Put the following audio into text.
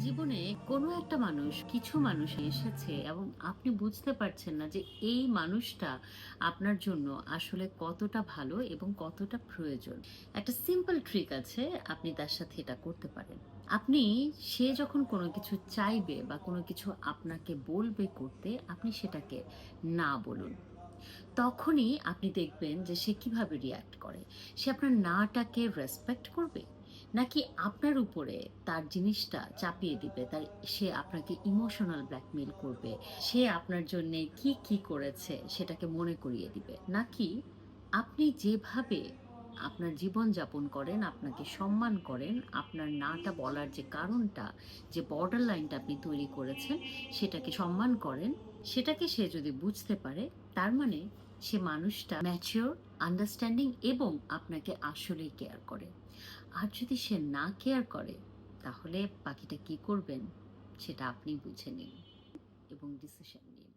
জীবনে কোনো একটা মানুষ, কিছু মানুষ এসেছে এবং আপনি বুঝতে পারছেন না যে এই মানুষটা আপনার জন্য আসলে কতটা ভালো এবং কতটা প্রয়োজন। একটা সিম্পল ট্রিক আছে, আপনি তার সাথে এটা করতে পারেন। আপনি সে যখন কোনো কিছু চাইবে বা কোনো কিছু আপনাকে বলবে করতে, আপনি সেটাকে না বলুন। তখনই আপনি দেখবেন যে সে কিভাবে রিঅ্যাক্ট করে। সে আপনার নাটাকে রেসপেক্ট করবে? নাকি আপনার উপরে তার জিনিসটা চাপিয়ে দিবে? সে আপনাকে ইমোশনাল ব্ল্যাকমেইল করবে। সে আপনার জন্যে কি করেছে সেটাকে মনে করিয়ে দিবে। নাকি আপনি যেভাবে আপনার জীবনযাপন করেন, আপনাকে সম্মান করেন, আপনার নাটা বলার যে কারণটা, যে বর্ডার লাইনটা আপনি তৈরি করেছেন, সেটাকে সম্মান করেন, সেটাকে সে যদি বুঝতে পারে, তার মানে সে মানুষটা ম্যাচিওর, আন্ডারস্ট্যান্ডিং এবং আপনাকে আসলেই কেয়ার করে। আর যদি সে না কেয়ার করে, তাহলে বাকিটা কি করবেন সেটা আপনি বুঝে নিন এবং ডিসিশন নিন।